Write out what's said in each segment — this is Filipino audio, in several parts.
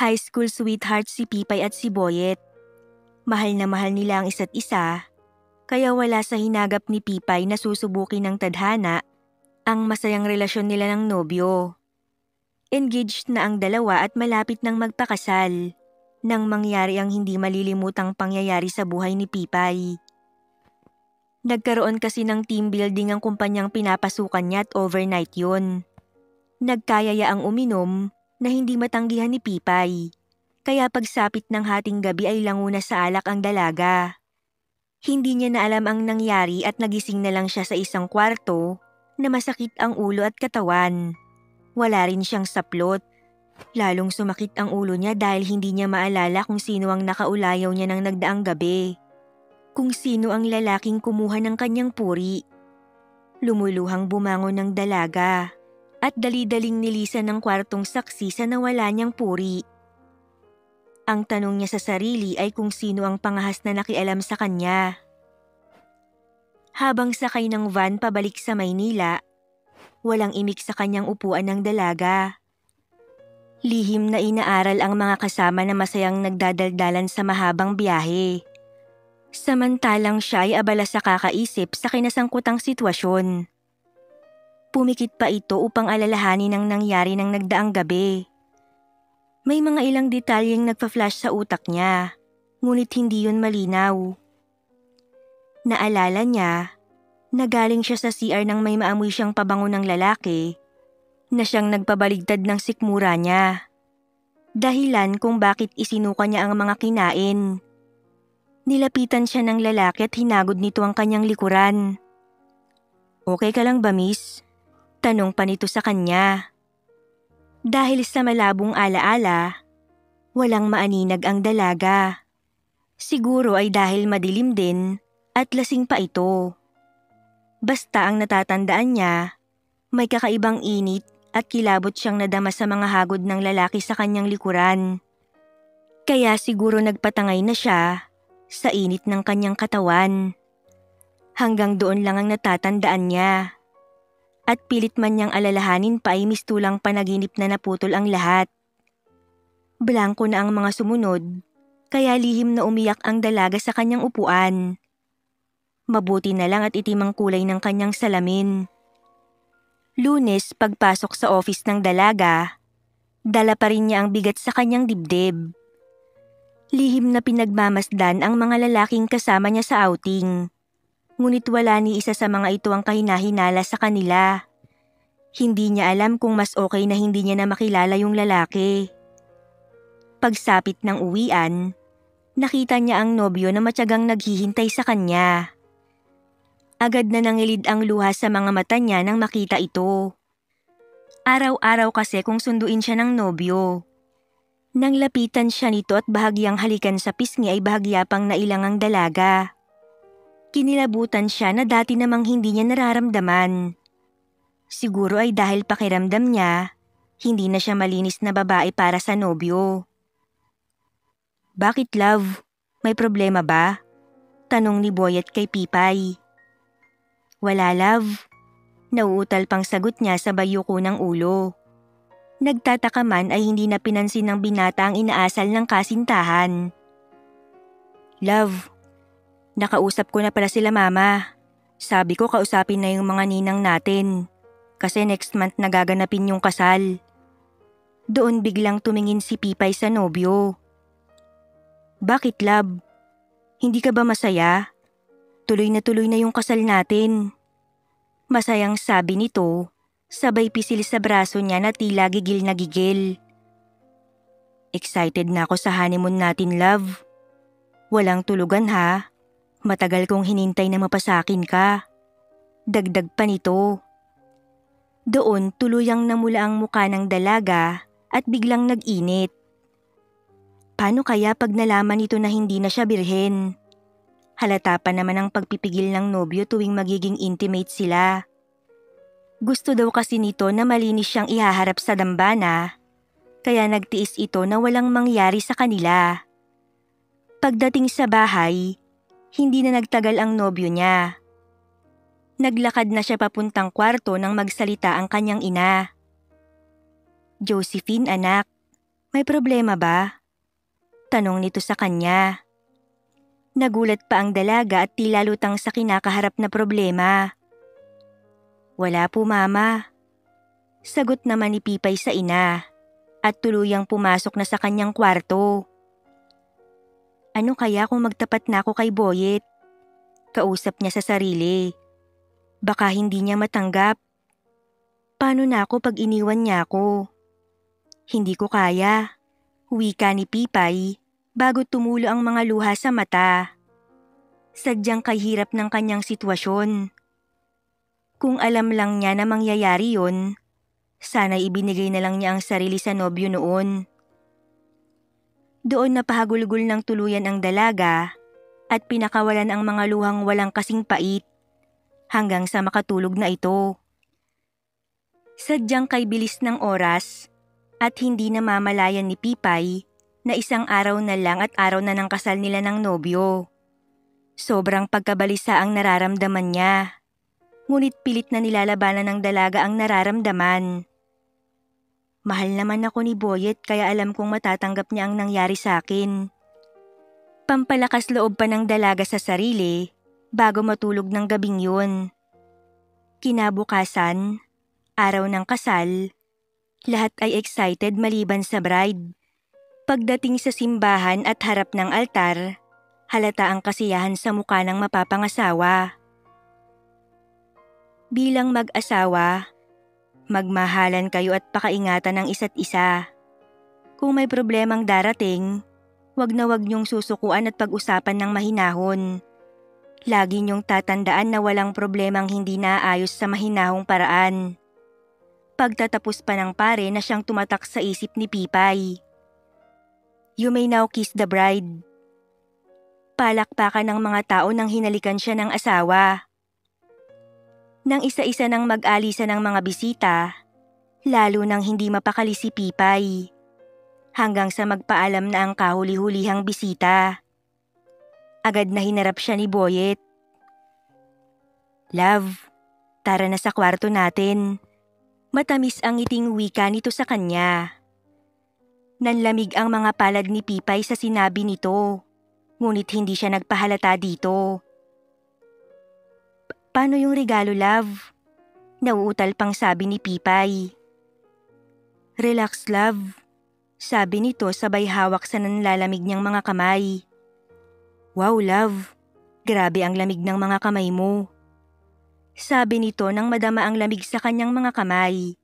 High school sweetheart si Pipay at si Boyet. Mahal na mahal nila ang isa't isa, kaya wala sa hinagap ni Pipay na susubukin ng tadhana ang masayang relasyon nila ng nobyo. Engaged na ang dalawa at malapit nang magpakasal nang mangyari ang hindi malilimutang pangyayari sa buhay ni Pipay. Nagkaroon kasi ng team building ang kumpanyang pinapasukan niya at overnight yun. Nagkayaya ang uminom na hindi matanggihan ni Pipay, kaya pagsapit ng hating gabi ay languna sa alak ang dalaga. Hindi niya na alam ang nangyari at nagising na lang siya sa isang kwarto na masakit ang ulo at katawan. Wala rin siyang saplot. Lalong sumakit ang ulo niya dahil hindi niya maalala kung sino ang nakaulayaw niya ng nagdaang gabi. Kung sino ang lalaking kumuha ng kanyang puri. Lumuluhang bumangon ng dalaga at dali-daling nilisan ng kwartong saksi sa nawala niyang puri. Ang tanong niya sa sarili ay kung sino ang pangahas na nakialam sa kanya. Habang sakay ng van pabalik sa Maynila, walang imik sa kanyang upuan ng dalaga. Lihim na inaaral ang mga kasama na masayang nagdadaldalan sa mahabang biyahe. Samantalang siya ay abala sa kakaisip sa kinasangkutang sitwasyon. Pumikit pa ito upang alalahanin ang nangyari ng nagdaang gabi. May mga ilang detalyeng nagpa-flash sa utak niya, ngunit hindi yun malinaw. Naalala niya na galing siya sa CR nang may maamoy siyang pabango ng lalaki na siyang nagpabaligtad ng sikmura niya. Dahilan kung bakit isinuka niya ang mga kinain. Nilapitan siya ng lalaki at hinagod nito ang kanyang likuran. "Okay ka lang ba, miss?" Tanong pa nito sa kanya. Dahil sa malabong alaala, walang maaninag ang dalaga. Siguro ay dahil madilim din at lasing pa ito. Basta ang natatandaan niya, may kakaibang init at kilabot siyang nadama sa mga hagod ng lalaki sa kanyang likuran. Kaya siguro nagpatangay na siya sa init ng kanyang katawan. Hanggang doon lang ang natatandaan niya. At pilit man niyang alalahanin pa ay mistulang panaginip na naputol ang lahat. Blanko na ang mga sumunod, kaya lihim na umiyak ang dalaga sa kanyang upuan. Mabuti na lang at itim ang kulay ng kanyang salamin. Lunes, pagpasok sa office ng dalaga, dala pa rin niya ang bigat sa kanyang dibdib. Lihim na pinagmamasdan ang mga lalaking kasama niya sa outing. Ngunit wala ni isa sa mga ito ang kahinahinala sa kanila. Hindi niya alam kung mas okay na hindi niya na makilala yung lalaki. Pagsapit ng uwian, nakita niya ang nobyo na matyagang naghihintay sa kanya. Agad na nangilid ang luha sa mga mata niya nang makita ito. Araw-araw kasi kung sunduin siya ng nobyo. Nang lapitan siya nito at bahagyang halikan sa pisngi ay bahagya pang nailang ang dalaga. Kinilabutan siya na dati namang hindi niya nararamdaman. Siguro ay dahil pakiramdam niya, hindi na siya malinis na babae para sa nobyo. "Bakit, love? May problema ba?" Tanong ni Boyet kay Pipay. "Wala, love." Nauutal pang sagot niya sa bayuko ng ulo. Nagtataka man ay hindi na pinansin ng binata ang inaasal ng kasintahan. "Love, nakausap ko na pala sila mama. Sabi ko kausapin na yung mga ninang natin. Kasi next month nagaganapin yung kasal." Doon biglang tumingin si Pipay sa nobyo. "Bakit, love? Hindi ka ba masaya? Tuloy na yung kasal natin." Masayang sabi nito, sabay pisil sa braso niya na tila gigil na gigil. "Excited na ako sa honeymoon natin, love. Walang tulugan ha. Matagal kong hinintay na mapasakin ka." Dagdag pa nito. Doon tuluyang namula ang muka ng dalaga at biglang nag-init. Paano kaya pag nalaman nito na hindi na siya birhen? Halata pa naman ang pagpipigil ng nobyo tuwing magiging intimate sila. Gusto daw kasi nito na malinis siyang ihaharap sa dambana, kaya nagtiis ito na walang mangyari sa kanila. Pagdating sa bahay, hindi na nagtagal ang nobyo niya. Naglakad na siya papuntang kwarto nang magsalita ang kanyang ina. "Josephine, anak, May problema ba? Tanong nito sa kanya. Nagulat pa ang dalaga at tila lutang sa kinakaharap na problema. Wala po mama. Sagot naman ni Pipay sa ina at tuluyang pumasok na sa kanyang kwarto. Ano kaya kung magtapat na ako kay Boyet? Kausap niya sa sarili. Baka hindi niya matanggap. Paano na ako pag iniwan niya ako? Hindi ko kaya. Wika ni Pipay bago tumulo ang mga luha sa mata. Sadyang kahirap ng kanyang sitwasyon. Kung alam lang niya na mangyayari yun, sana ibinigay na lang niya ang sarili sa nobyo noon. Doon napahagulgol ng tuluyan ang dalaga at pinakawalan ang mga luhang walang kasing pait hanggang sa makatulog na ito. Sadyang kay bilis ng oras at hindi namamalayan ni Pipay na isang araw na lang at araw na ng kasal nila ng nobyo. Sobrang pagkabalisa ang nararamdaman niya. Ngunit pilit na nilalabanan ng dalaga ang nararamdaman. Mahal naman ako ni Boyet kaya alam kong matatanggap niya ang nangyari sa akin. Pampalakas loob pa ng dalaga sa sarili bago matulog ng gabing yun. Kinabukasan, araw ng kasal, lahat ay excited maliban sa bride. Pagdating sa simbahan at harap ng altar, halata ang kasiyahan sa mukha ng mapapangasawa. Bilang mag-asawa, magmahalan kayo at pakaingatan ng isa't isa. Kung may problemang darating, wag na wag niyong susukuan at pag-usapan ng mahinahon. Lagi niyong tatandaan na walang problemang hindi naayos sa mahinahong paraan. Pagtatapos pa ng pare na siyang tumatak sa isip ni Pipay. You may now kiss the bride. Palakpakan ng mga tao nang hinalikan siya ng asawa. Nang isa-isa nang mag-alisa ng mga bisita, lalo nang hindi mapakali si Pipay. Hanggang sa magpaalam na ang kahuli-hulihang bisita. Agad na hinarap siya ni Boyet. Love, tara na sa kwarto natin. Matamis ang ngiting wika nito sa kanya. Nanlamig ang mga palad ni Pipay sa sinabi nito, ngunit hindi siya nagpahalata dito. Paano yung regalo, love? Nauutal pang sabi ni Pipay. Relax, love. Sabi nito sabay hawak sa nanlalamig niyang mga kamay. Wow, love. Grabe ang lamig ng mga kamay mo. Sabi nito nang madama ang lamig sa kanyang mga kamay.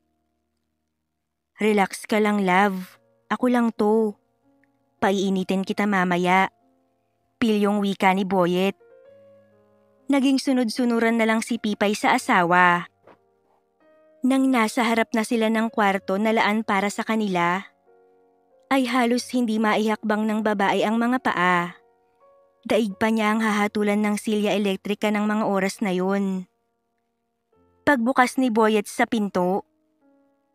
Relax ka lang, love. Ako lang to. Paiinitin kita mamaya. Pilyong wika ni Boyet. Naging sunod-sunuran na lang si Pipay sa asawa. Nang nasa harap na sila ng kwarto na laan para sa kanila, ay halos hindi maihakbang ng babae ang mga paa. Daig pa niya ang hahatulan ng silya elektrika ng mga oras na yun. Pagbukas ni Boyet sa pinto,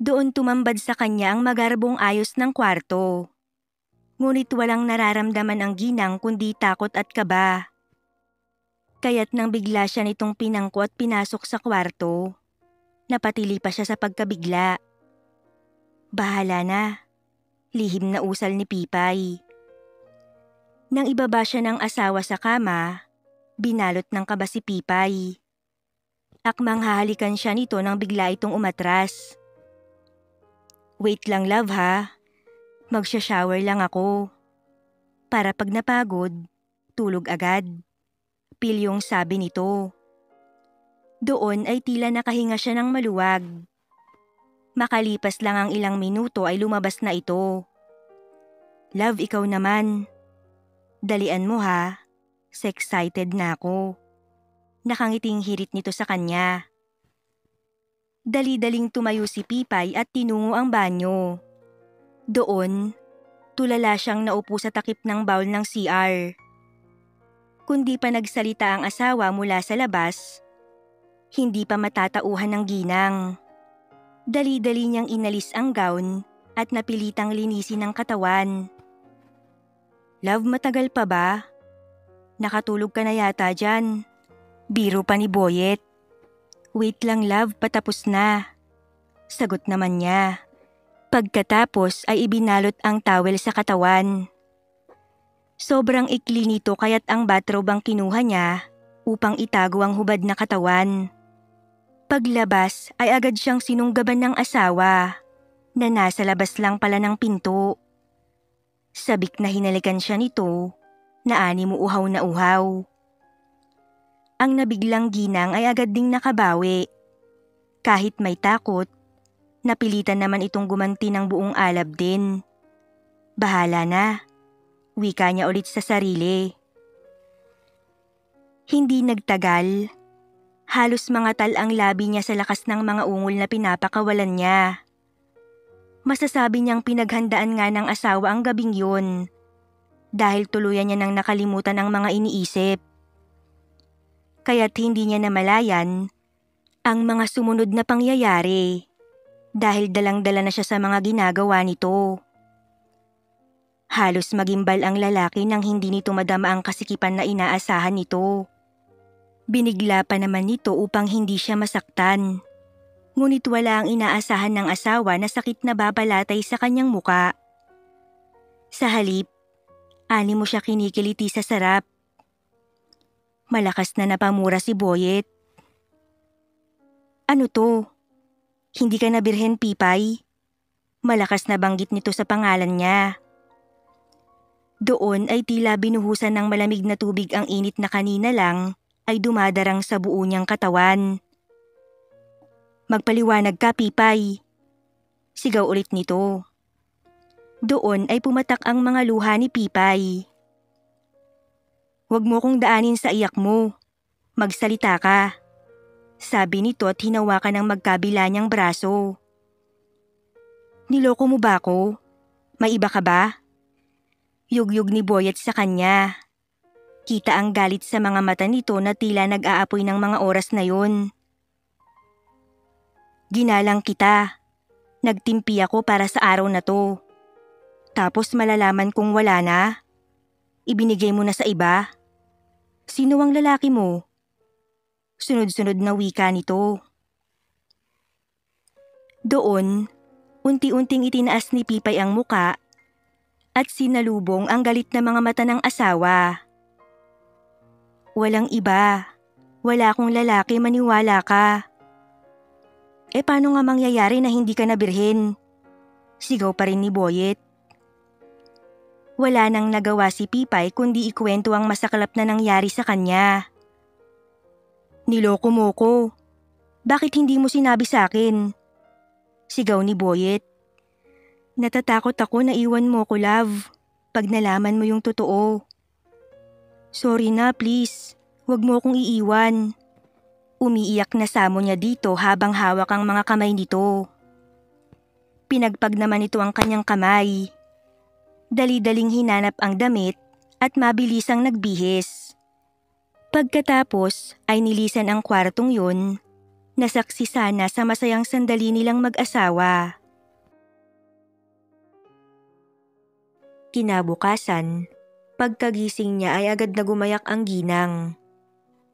doon tumambad sa kanya ang magarbong ayos ng kwarto. Ngunit walang nararamdaman ang ginang kundi takot at kaba. Kaya't nang bigla siya nitong pinangko at pinasok sa kwarto, napatili pa siya sa pagkabigla. Bahala na, lihim na usal ni Pipay. Nang ibaba siya ng asawa sa kama, binalot ng kaba si Pipay. Akmang hahalikan siya nito nang bigla itong umatras. Wait lang, love, ha? Magsha-shower lang ako. Para pag napagod, tulog agad. Pilyong sabi nito. Doon ay tila nakahinga siya ng maluwag. Makalipas lang ang ilang minuto ay lumabas na ito. Love, ikaw naman. Dalian mo, ha? Excited na ako. Nakangiting hirit nito sa kanya. Dali-daling tumayo si Pipay at tinungo ang banyo. Doon, tulala siyang naupo sa takip ng bowl ng CR. Kundi pa nagsalita ang asawa mula sa labas, hindi pa matatauhan ng ginang. Dali-dali niyang inalis ang gown at napilitang linisin ang katawan. Love, matagal pa ba? Nakatulog ka na yata dyan. Biro pa ni Boyet. Wait lang, love, patapos na. Sagot naman niya. Pagkatapos ay ibinalot ang towel sa katawan. Sobrang ikli nito kaya't ang bathrobe ang kinuha niya upang itago ang hubad na katawan. Paglabas ay agad siyang sinunggaban ng asawa na nasa labas lang pala ng pinto. Sabik na hinalikan siya nito na animo uhaw na uhaw. Ang nabiglang ginang ay agad ding nakabawi. Kahit may takot, napilitan naman itong gumanti ng buong alab din. Bahala na, wika niya ulit sa sarili. Hindi nagtagal. Halos mangatal ang labi niya sa lakas ng mga ungol na pinapakawalan niya. Masasabi niyang pinaghandaan nga ng asawa ang gabing yun dahil tuluyan niya nang nakalimutan ang mga iniisip. Kaya't hindi niya namalayan ang mga sumunod na pangyayari dahil dalang-dala na siya sa mga ginagawa nito. Halos magimbal ang lalaki nang hindi nito madama ang kasikipan na inaasahan nito. Binigla pa naman nito upang hindi siya masaktan. Ngunit wala ang inaasahan ng asawa na sakit na babalatay sa kanyang muka. Sa halip, animo siya kinikiliti sa sarap. Malakas na napamura si Boyet. Ano to? Hindi ka na birhen, Pipay? Malakas na banggit nito sa pangalan niya. Doon ay tila binuhusan ng malamig na tubig ang init na kanina lang ay dumadarang sa buo niyang katawan. Magpaliwanag ka, Pipay. Sigaw ulit nito. Doon ay pumatak ang mga luha ni Pipay. Huwag mo kong daanin sa iyak mo. Magsalita ka. Sabi nito at hinawakan ng magkabila niyang braso. Niloko mo ba ako? May iba ka ba? Yugyug ni Boyet sa kanya. Kita ang galit sa mga mata nito na tila nag-aapoy ng mga oras na yun. Ginalang kita. Nagtimpi ako para sa araw na to. Tapos malalaman kong wala na. Ibinigay mo na sa iba. Sino ang lalaki mo? Sunod-sunod na wika nito. Doon, unti-unting itinaas ni Pipay ang muka at sinalubong ang galit na mga mata ng asawa. Walang iba. Wala akong lalaki, maniwala ka. Paano nga mangyayari na hindi ka nabirhen? Sigaw pa rin ni Boyet. Wala nang nagawa si Pipay kundi ikwento ang masaklap na nangyari sa kanya. Niloko mo ko. Bakit hindi mo sinabi sa akin? Sigaw ni Boyet. Natatakot ako na iwan mo ko, love, pag nalaman mo yung totoo. Sorry na, please. Huwag mo akong iiwan. Umiiyak na samo niya dito habang hawak ang mga kamay nito. Pinagpag naman ito ang kanyang kamay. Dali-daling hinanap ang damit at mabilisang nagbihis. Pagkatapos ay nilisan ang kwartong yun, nasaksi sana sa masayang sandali nilang mag-asawa. Kinabukasan, pagkagising niya ay agad na gumayak ang ginang.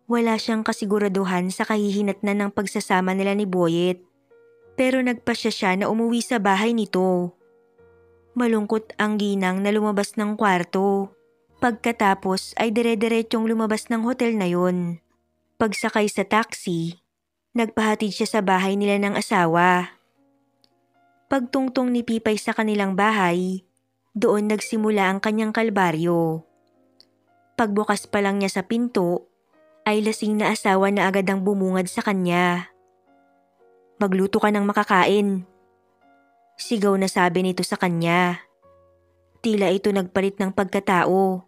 Wala siyang kasiguraduhan sa kahihinatnan ng pagsasama nila ni Boyet, pero nagpasya siya na umuwi sa bahay nito. Malungkot ang ginang na lumabas ng kwarto. Pagkatapos ay dire-diretsyong lumabas ng hotel na yon. Pagsakay sa taxi, nagpahatid siya sa bahay nila ng asawa. Pagtungtong ni Pipay sa kanilang bahay, doon nagsimula ang kanyang kalbaryo. Pagbukas pa lang niya sa pinto, ay lasing na asawa na agad ang bumungad sa kanya. Magluto ka ng makakain. Sigaw na sabi nito sa kanya. Tila ito nagpalit ng pagkatao.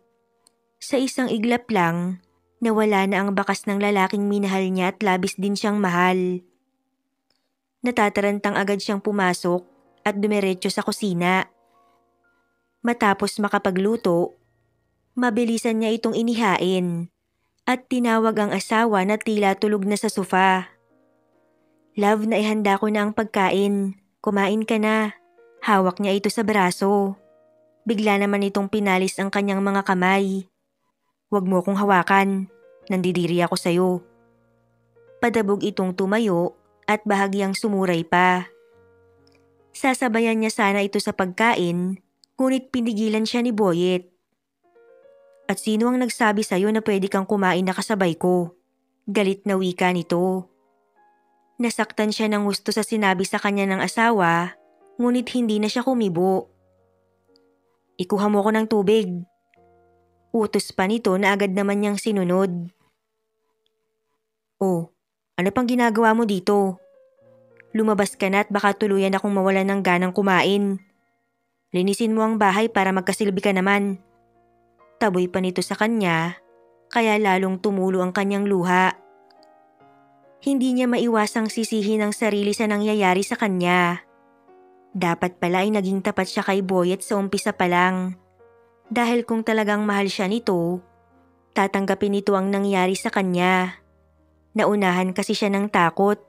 Sa isang iglap lang, nawala na ang bakas ng lalaking minahal niya at labis din siyang mahal. Natatarantang agad siyang pumasok at dumiretso sa kusina. Matapos makapagluto, mabilisan niya itong inihain at tinawag ang asawa na tila tulog na sa sofa. Love, naihanda ko na ang pagkain. Kumain ka na. Hawak niya ito sa braso. Bigla naman itong pinalis ang kanyang mga kamay. Huwag mo kong hawakan. Nandidiri ako sa'yo. Padabog itong tumayo at bahagyang sumuray pa. Sasabayan niya sana ito sa pagkain, ngunit pinigilan siya ni Boyet. At sino ang nagsabi sa'yo na pwede kang kumain na kasabay ko? Galit na wika nito. Nasaktan siya ng gusto sa sinabi sa kanya ng asawa, ngunit hindi na siya kumibo. Ikuha mo ko ng tubig. Utos pa nito na agad naman niyang sinunod. Oh, ano pang ginagawa mo dito? Lumabas ka na at baka tuluyan akong mawalan ng ganang kumain. Linisin mo ang bahay para magkasilbi ka naman. Taboy pa nito sa kanya, kaya lalong tumulo ang kanyang luha. Hindi niya maiwasang sisihin ang sarili sa nangyayari sa kanya. Dapat pala ay naging tapat siya kay Boyet sa umpisa pa lang. Dahil kung talagang mahal siya nito, tatanggapin nito ang nangyari sa kanya. Naunahan kasi siya ng takot.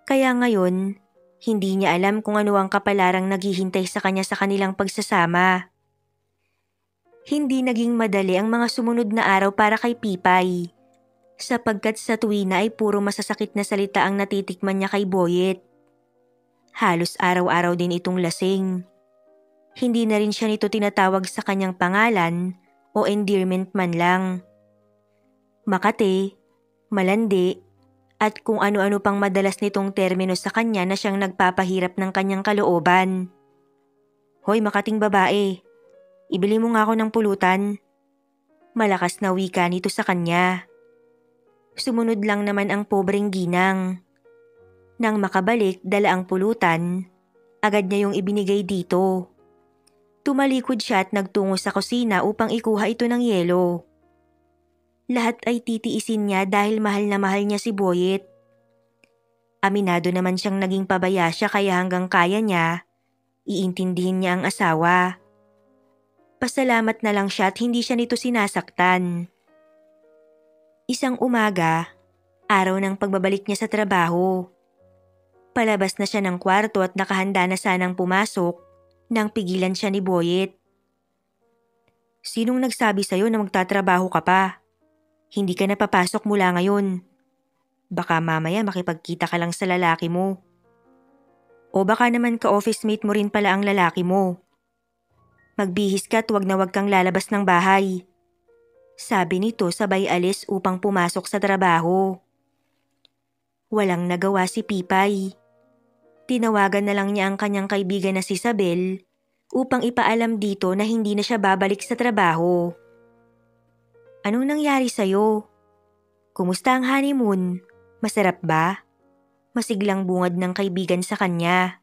Kaya ngayon, hindi niya alam kung ano ang kapalarang naghihintay sa kanya sa kanilang pagsasama. Hindi naging madali ang mga sumunod na araw para kay Pipay, sapagkat sa tuwina ay puro masasakit na salita ang natitikman niya kay Boyet. Halos araw-araw din itong lasing. Hindi na rin siya nito tinatawag sa kanyang pangalan o endearment man lang. Makate, malandi, at kung ano-ano pang madalas nitong termino sa kanya na siyang nagpapahirap ng kanyang kalooban. Hoy makating babae, ibili mo nga ako ng pulutan. Malakas na wika nito sa kanya. Sumunod lang naman ang pobreng ginang. Nang makabalik dala ang pulutan, agad niya yung ibinigay dito. Tumalikod siya at nagtungo sa kusina upang ikuha ito ng yelo. Lahat ay titiisin niya dahil mahal na mahal niya si Boyet. Aminado naman siyang naging pabaya siya kaya hanggang kaya niya, iintindihin niya ang asawa. Pasalamat na lang siya at hindi siya nito sinasaktan. Isang umaga, araw ng pagbabalik niya sa trabaho. Palabas na siya ng kwarto at nakahanda na sanang pumasok nang pigilan siya ni Boyet. Sinong nagsabi sa'yo na magtatrabaho ka pa? Hindi ka na papasok mula ngayon. Baka mamaya makipagkita ka lang sa lalaki mo. O baka naman ka-office mate mo rin pala ang lalaki mo. Magbihis ka at wag na wag kang lalabas ng bahay. Sabi nito sabay alis upang pumasok sa trabaho. Walang nagawa si Pipay. Tinawagan na lang niya ang kanyang kaibigan na si Sabel upang ipaalam dito na hindi na siya babalik sa trabaho. Anong nangyari sa'yo? Kumusta ang honeymoon? Masarap ba? Masiglang bungad ng kaibigan sa kanya.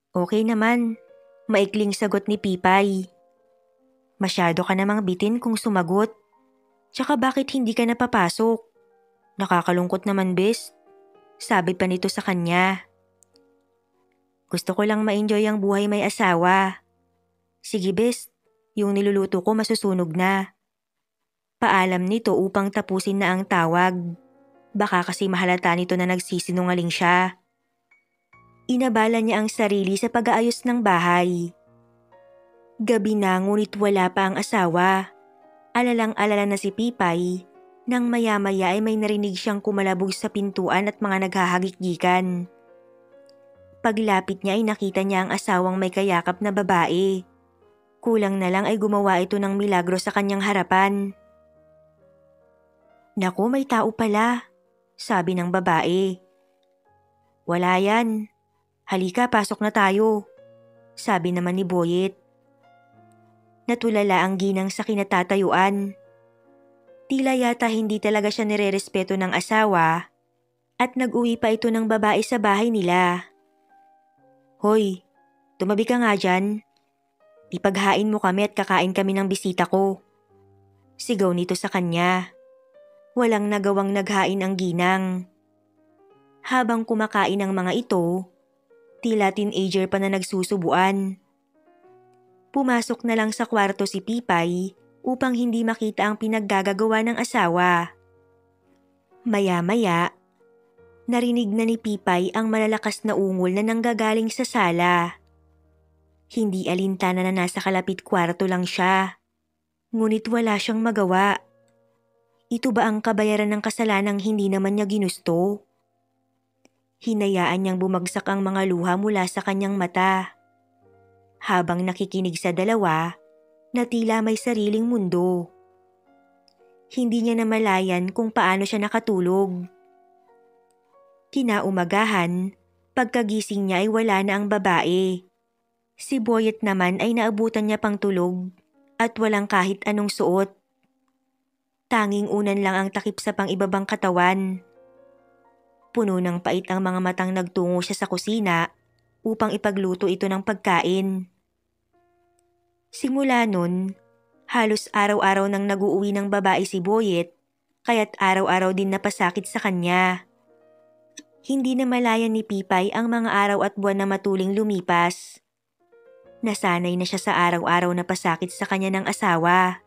Okay naman, maikling sagot ni Pipay. Masyado ka namang bitin kung sumagot. Tsaka bakit hindi ka napapasok? Nakakalungkot naman bes. Sabi pa nito sa kanya. Gusto ko lang ma-enjoy ang buhay may asawa. Sige bes, yung niluluto ko masusunog na. Paalam nito upang tapusin na ang tawag. Baka kasi mahalata nito na nagsisinungaling siya. Inabala niya ang sarili sa pag-aayos ng bahay. Gabi na ngunit wala pa ang asawa. Alalang-alala na si Pipay nang maya-maya ay may narinig siyang kumalabog sa pintuan at mga naghahagik-gikan. Paglapit niya ay nakita niya ang asawang may kayakap na babae. Kulang na lang ay gumawa ito ng milagro sa kanyang harapan. Naku, may tao pala, sabi ng babae. Wala yan. Halika, pasok na tayo, sabi naman ni Boyet. Natulala ang ginang sa kinatatayuan. Tila yata hindi talaga siya nirerespeto ng asawa at nag-uwi pa ito ng babae sa bahay nila. Hoy, tumabi ka nga dyan. Ipaghain mo kami at kakain kami ng bisita ko. Sigaw nito sa kanya. Walang nagawang naghain ang ginang. Habang kumakain ang mga ito, tila teenager pa na nagsusubuan. Pumasok na lang sa kwarto si Pipay upang hindi makita ang pinaggagawa ng asawa. Maya-maya, narinig na ni Pipay ang malalakas na ungol na nanggagaling sa sala. Hindi alintana na nasa kalapit kwarto lang siya. Ngunit wala siyang magawa. Ito ba ang kabayaran ng kasalanang hindi naman niya ginusto? Hinayaan niyang bumagsak ang mga luha mula sa kanyang mata. Habang nakikinig sa dalawa, na tila may sariling mundo. Hindi niya namalayan kung paano siya nakatulog. Kinaumagahan, pagkagising niya ay wala na ang babae. Si Boyet naman ay naabutan niya pang tulog at walang kahit anong suot. Tanging unan lang ang takip sa pang-ibabang katawan. Puno ng pait ang mga matang nagtungo siya sa kusina upang ipagluto ito ng pagkain. Simula nun, halos araw-araw nang nag-uuwi ng babae si Boyet, kaya't araw-araw din napasakit sa kanya. Hindi na malayan ni Pipay ang mga araw at buwan na matuling lumipas. Nasanay na siya sa araw-araw na pasakit sa kanya ng asawa.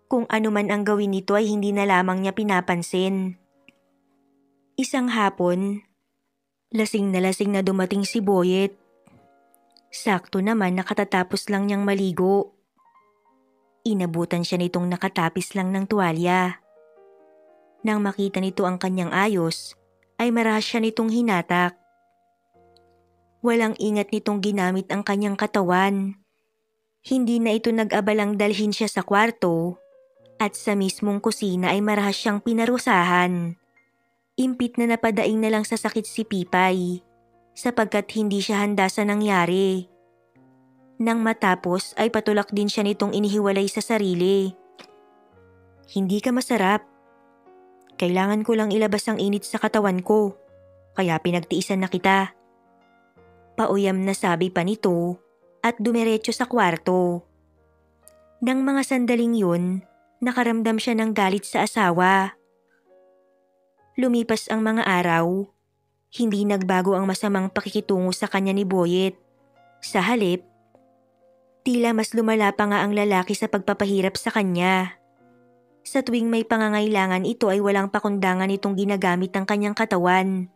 Kung ano man ang gawin nito ay hindi na lamang niya pinapansin. Isang hapon, lasing na dumating si Boyet. Sakto naman nakatatapos lang niyang maligo. Inabutan siya nitong nakatapis lang ng tuwalya. Nang makita nito ang kanyang ayos, ay marahas siya nitong hinatak. Walang ingat nitong ginamit ang kanyang katawan. Hindi na ito nag-abalang dalhin siya sa kwarto at sa mismong kusina ay marahas siyang pinarusahan. Impit na napadaing na lang sa sakit si Pipay sapagkat hindi siya handa sa nangyari. Nang matapos ay patulak din siya nitong inihiwalay sa sarili. Hindi ka masarap. Kailangan ko lang ilabas ang init sa katawan ko, kaya pinagtiisan na kita. Pauyam na sabi pa nito at dumiretso sa kwarto. Nang mga sandaling yun, nakaramdam siya ng galit sa asawa. Lumipas ang mga araw, hindi nagbago ang masamang pakikitungo sa kanya ni Boyet. Sa halip, tila mas lumala pa nga ang lalaki sa pagpapahirap sa kanya. Sa tuwing may pangangailangan ito ay walang pakundangan itong ginagamit ang kanyang katawan.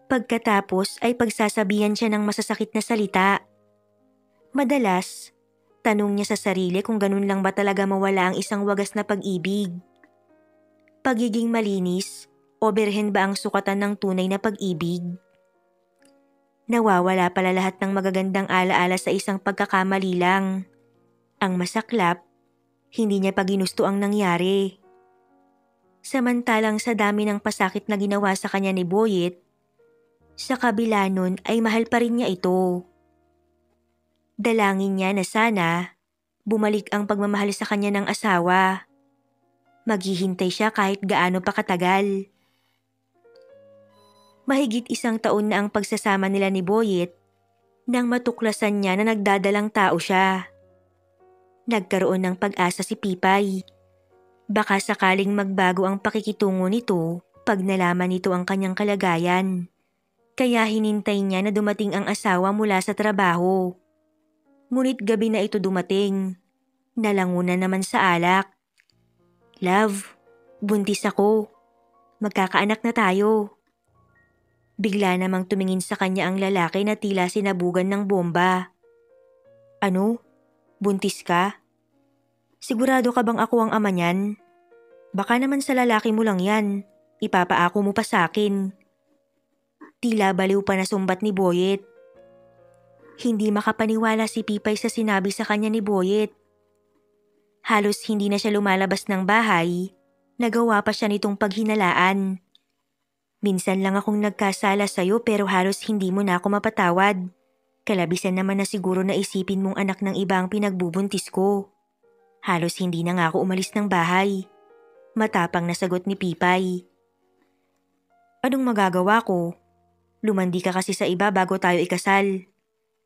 Pagkatapos ay pagsasabihan siya ng masasakit na salita. Madalas, tanong niya sa sarili kung ganun lang ba talaga mawala ang isang wagas na pag-ibig. Pagiging malinis, o berhen ba ang sukatan ng tunay na pag-ibig? Nawawala pala lahat ng magagandang alaala sa isang pagkakamali lang. Ang masaklap, hindi niya pa ginusto ang nangyari. Samantalang sa dami ng pasakit na ginawa sa kanya ni Boyet, sa kabila nun ay mahal pa rin niya ito. Dalangin niya na sana bumalik ang pagmamahal sa kanya ng asawa. Maghihintay siya kahit gaano pa katagal. Mahigit 1 taon na ang pagsasama nila ni Boyet nang matuklasan niya na nagdadalang tao siya. Nagkaroon ng pag-asa si Pipay. Baka sakaling magbago ang pakikitungo nito pag nalaman nito ang kanyang kalagayan. Kaya hinintay niya na dumating ang asawa mula sa trabaho. Ngunit gabi na ito dumating. Nalangunan naman sa alak. "Love, buntis ako. Magkakaanak na tayo." Bigla namang tumingin sa kanya ang lalaki na tila sinabugan ng bomba. "Ano? Buntis ka? Sigurado ka bang ako ang ama niyan? Baka naman sa lalaki mo lang yan. Ipapaako mo pa sa akin." Tila baliw pa na sumbat ni Boyet. Hindi makapaniwala si Pipay sa sinabi sa kanya ni Boyet. Halos hindi na siya lumalabas ng bahay. Nagawa pa siya nitong paghinalaan. "Minsan lang akong nagkasala sa'yo pero halos hindi mo na ako mapatawad. Kalabisan naman na siguro na isipin mong anak ng iba ang pinagbubuntis ko. Halos hindi na nga ako umalis ng bahay." Matapang na sagot ni Pipay. "Anong magagawa ko? Lumandi ka kasi sa iba bago tayo ikasal."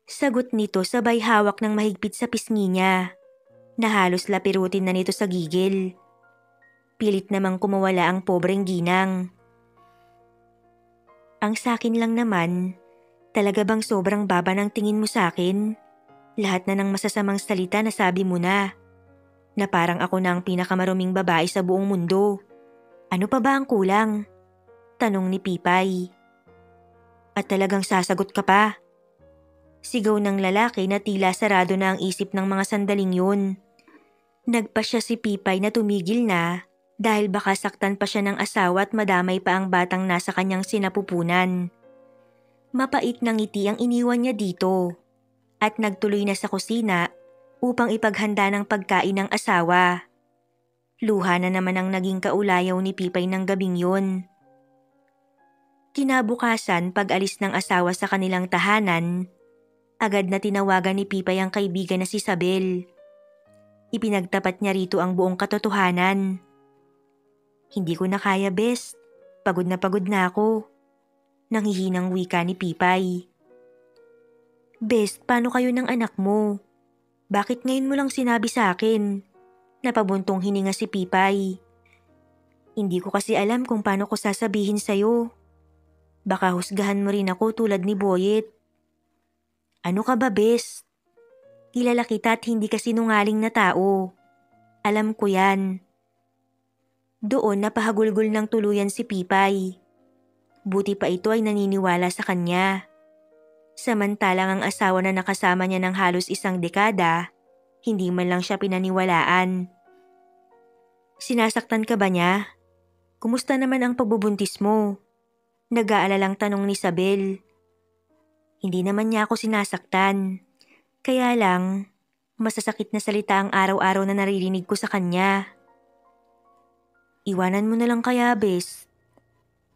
Sagot nito sabay hawak ng mahigpit sa pisngi niya, na halos lapirutin na nito sa gigil. Pilit namang kumawala ang pobreng ginang. "Ang sakin lang naman, talaga bang sobrang baba ng tingin mo sa akin? Lahat na ng masasamang salita na sabi mo na. Na parang ako na ang pinakamaruming babae sa buong mundo. Ano pa ba ang kulang?" Tanong ni Pipay. "At talagang sasagot ka pa?" Sigaw ng lalaki na tila sarado na ang isip ng mga sandaling yun. Nagpasya si Pipay na tumigil na dahil baka saktan pa siya ng asawa at madamay pa ang batang nasa kanyang sinapupunan. Mapait na ngiti ang iniwan niya dito at nagtuloy na sa kusina upang ipaghanda ng pagkain ng asawa. Luha na naman ang naging kaulayaw ni Pipay ng gabing yun. Kinabukasan, pag-alis ng asawa sa kanilang tahanan, agad na tinawagan ni Pipay ang kaibigan na si Sabel. Ipinagtapat niya rito ang buong katotohanan. "Hindi ko na kaya, best. Pagod na ako." Nanghihinang wika ni Pipay. "Best, paano kayo ng anak mo? Bakit ngayon mo lang sinabi sa akin?" Napabuntong hininga si Pipay. "Hindi ko kasi alam kung paano ko sasabihin sa'yo. Baka husgahan mo rin ako tulad ni Boyet." "Ano ka ba, best? Kilala kita at hindi ka sinungaling na tao. Alam ko yan." Doon napahagulgol ng tuluyan si Pipay. Buti pa ito ay naniniwala sa kanya. Samantalang ang asawa na nakasama niya ng halos 1 dekada, hindi man lang siya pinaniwalaan. "Sinasaktan ka ba niya? Kumusta naman ang pagbubuntis mo?" Nag-aalalang tanong ni Sabel. "Hindi naman niya ako sinasaktan. Kaya lang, masasakit na salita ang araw-araw na naririnig ko sa kanya." "Iwanan mo na lang kaya, bes?"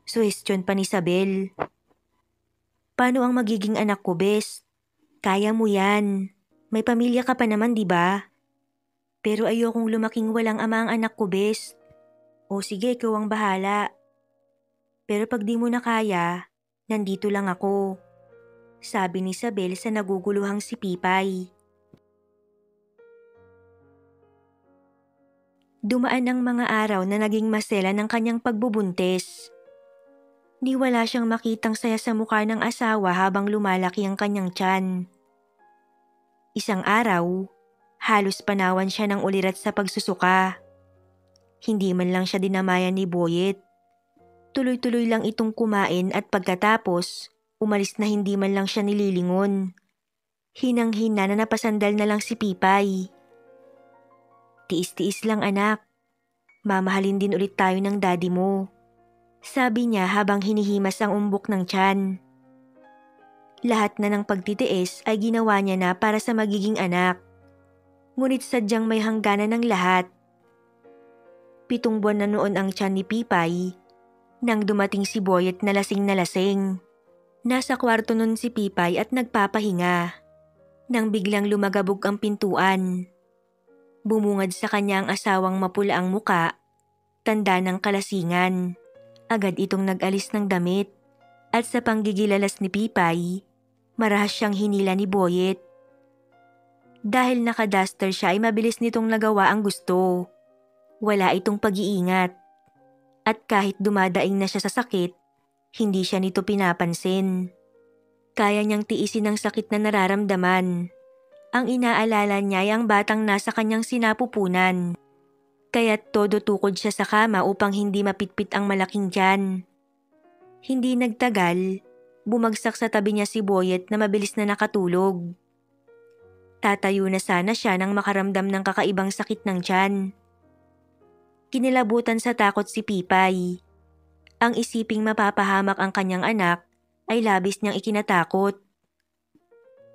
Suhestyon pa ni Sabel. "Paano ang magiging anak ko, bes? Kaya mo yan. May pamilya ka pa naman, di ba? Pero ayokong lumaking walang ama ang anak ko, bes. O sige, ikaw ang bahala. Pero pag di mo na kaya, nandito lang ako." Sabi ni Sabel sa naguguluhang si Pipay. Dumaan ang mga araw na naging masela ng kanyang pagbubuntis. Ni wala siyang makitang saya sa mukha ng asawa habang lumalaki ang kanyang tiyan. Isang araw, halos panawan siya ng ulirat sa pagsusuka. Hindi man lang siya dinamayan ni Boyet. Tuloy-tuloy lang itong kumain at pagkatapos, umalis na hindi man lang siya nililingon. Hinang-hina na napasandal na lang si Pipay. "Tiis-tiis lang, anak. Mamahalin din ulit tayo ng daddy mo," sabi niya habang hinihimas ang umbok ng tiyan. Lahat na ng pagtitiis ay ginawa niya na para sa magiging anak. Ngunit sadyang may hangganan ng lahat. 7 buwan na noon ang tiyan ni Pipay nang dumating si Boyet na lasing na lasing. Nasa kwarto nun si Pipay at nagpapahinga nang biglang lumagabog ang pintuan. Bumungad sa kanya ang asawang mapula ang muka, tanda ng kalasingan. Agad itong nag-alis ng damit at sa panggigilalas ni Pipay, marahas siyang hinila ni Boyet. Dahil naka-duster siya ay mabilis nitong nagawa ang gusto. Wala itong pag-iingat. At kahit dumadaing na siya sa sakit, hindi siya nito pinapansin. Kaya niyang tiisin ang sakit na nararamdaman. Ang inaalala niya ay ang batang nasa kanyang sinapupunan. Kaya't todo tukod siya sa kama upang hindi mapitpit ang malaking tiyan. Hindi nagtagal, bumagsak sa tabi niya si Boyet na mabilis na nakatulog. Tatayo na sana siya nang makaramdam ng kakaibang sakit ng tiyan. Kinilabutan sa takot si Pipay. Ang isiping mapapahamak ang kanyang anak ay labis niyang ikinatakot.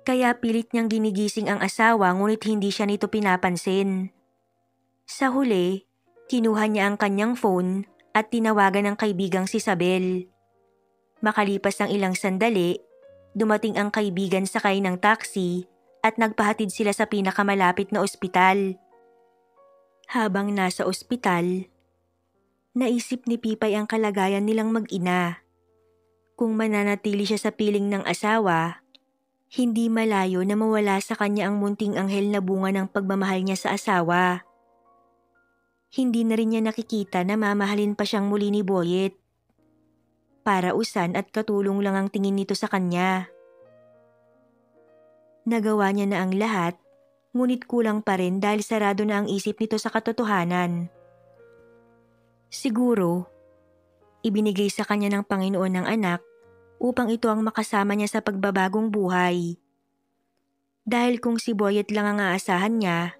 Kaya pilit niyang ginigising ang asawa ngunit hindi siya nito pinapansin. Sa huli, kinuha niya ang kanyang phone at tinawagan ang kaibigang si Sabel. Makalipas ang ilang sandali, dumating ang kaibigan sakay ng taxi at nagpahatid sila sa pinakamalapit na ospital. Habang nasa ospital, naisip ni Pipay ang kalagayan nilang mag-ina. Kung mananatili siya sa piling ng asawa, hindi malayo na mawala sa kanya ang munting anghel na bunga ng pagmamahal niya sa asawa. Hindi na rin niya nakikita na mamahalin pa siyang muli ni Boyet. Parausan at katulong lang ang tingin nito sa kanya. Nagawa niya na ang lahat, ngunit kulang pa rin dahil sarado na ang isip nito sa katotohanan. Siguro, ibinigay sa kanya ng Panginoon ng anak upang ito ang makasama niya sa pagbabagong buhay. Dahil kung si Boyet lang ang aasahan niya,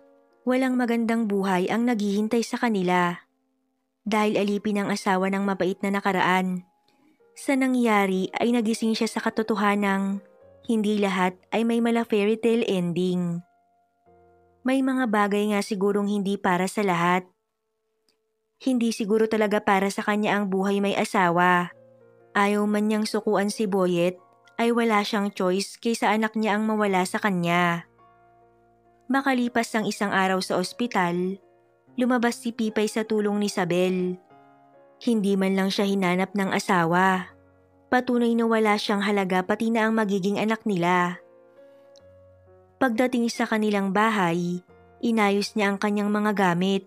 walang magandang buhay ang naghihintay sa kanila. Dahil alipin ang asawa ng mabait na nakaraan. Sa nangyari ay nagising siya sa katotohanang hindi lahat ay may mala fairy tale ending. May mga bagay nga sigurong hindi para sa lahat. Hindi siguro talaga para sa kanya ang buhay may asawa. Ayaw man niyang sukuan si Boyet, ay wala siyang choice kaysa anak niya ang mawala sa kanya. Makalipas ang isang araw sa ospital, lumabas si Pipay sa tulong ni Isabel. Hindi man lang siya hinanap ng asawa. Patunay na wala siyang halaga pati na ang magiging anak nila. Pagdating sa kanilang bahay, inayos niya ang kanyang mga gamit.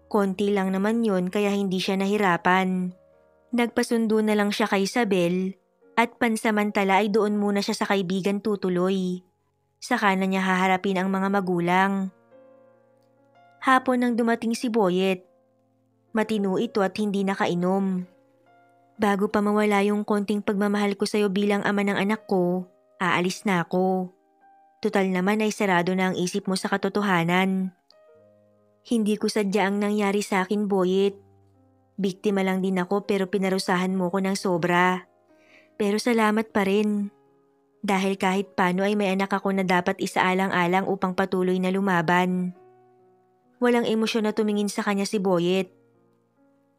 Konti lang naman yon kaya hindi siya nahirapan. Nagpasundo na lang siya kay Isabel at pansamantala ay doon muna siya sa kaibigan tutuloy. Saka na niya haharapin ang mga magulang. Hapon nang dumating si Boyet. Matino ito at hindi nakainom. Bago pa mawala yung konting pagmamahal ko sa'yo bilang ama ng anak ko, aalis na ako. Tutal naman ay sarado na ang isip mo sa katotohanan. Hindi ko sadya ang nangyari sa akin, Boyet. Biktima lang din ako pero pinarusahan mo ko ng sobra. Pero salamat pa rin. Dahil kahit paano ay may anak ako na dapat isaalang-alang upang patuloy na lumaban. Walang emosyon na tumingin sa kanya si Boyet.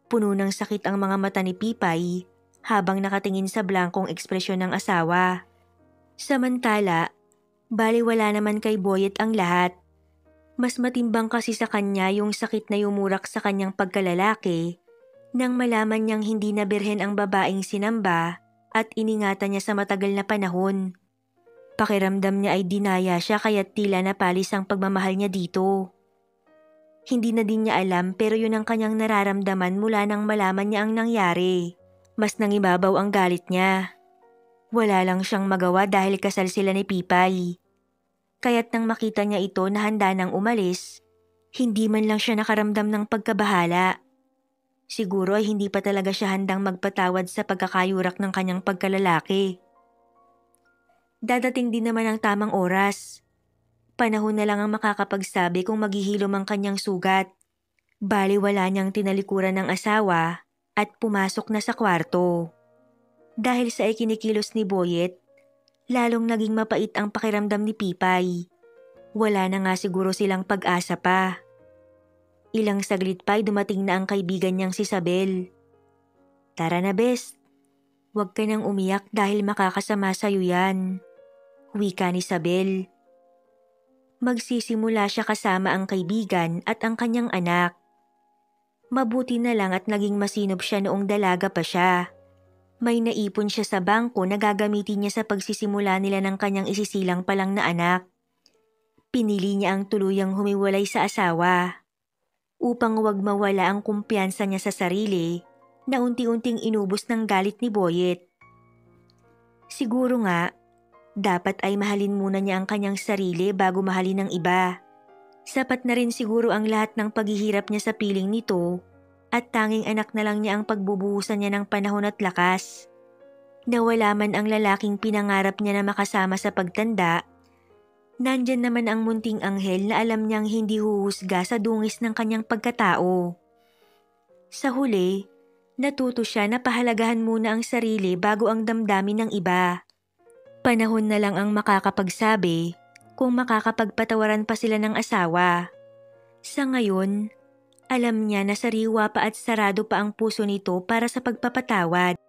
Puno ng sakit ang mga mata ni Pipay habang nakatingin sa blankong ekspresyon ng asawa. Samantala, baliwala naman kay Boyet ang lahat. Mas matimbang kasi sa kanya yung sakit na yumurak sa kanyang pagkalalaki nang malaman niyang hindi na birhen ang babaeng sinamba at iningatan niya sa matagal na panahon. Pakiramdam niya ay dinaya siya kaya't tila napalis ang pagmamahal niya dito. Hindi na din niya alam pero yun ang kanyang nararamdaman mula nang malaman niya ang nangyari. Mas nangibabaw ang galit niya. Wala lang siyang magawa dahil kasal sila ni Pipay. Kaya't nang makita niya ito na handa nang umalis, hindi man lang siya nakaramdam ng pagkabahala. Siguro ay hindi pa talaga siya handang magpatawad sa pagkakayurak ng kanyang pagkalalaki. Dadating din naman ang tamang oras. Panahon na lang ang makakapagsabi kung maghihilom ang kanyang sugat. Baliwala niyang tinalikuran ng asawa at pumasok na sa kwarto. Dahil sa ikinikilos ni Boyet, lalong naging mapait ang pakiramdam ni Pipay. Wala na nga siguro silang pag-asa pa. Ilang saglit pa'y dumating na ang kaibigan niyang si Isabel. Tara na best, huwag ka nang umiyak dahil makakasama sa'yo yan. Wika ni Isabel. Magsisimula siya kasama ang kaibigan at ang kanyang anak. Mabuti na lang at naging masinop siya noong dalaga pa siya. May naipon siya sa bangko na gagamitin niya sa pagsisimula nila ng kanyang isisilang pa lang na anak. Pinili niya ang tuluyang humiwalay sa asawa. Upang wag mawala ang kumpiyansa niya sa sarili na unti-unting inubos ng galit ni Boyet. Siguro nga, dapat ay mahalin muna niya ang kanyang sarili bago mahalin ng iba. Sapat na rin siguro ang lahat ng paghihirap niya sa piling nito at tanging anak na lang niya ang pagbubuhusan niya ng panahon at lakas. Nawala man ang lalaking pinangarap niya na makasama sa pagtanda, nandyan naman ang munting anghel na alam niyang hindi huhusga sa dungis ng kanyang pagkatao. Sa huli, natuto siya na pahalagahan muna ang sarili bago ang damdamin ng iba. Panahon na lang ang makakapagsabi kung makakapagpatawaran pa sila ng asawa. Sa ngayon, alam niya na sariwa pa at sarado pa ang puso nito para sa pagpapatawad.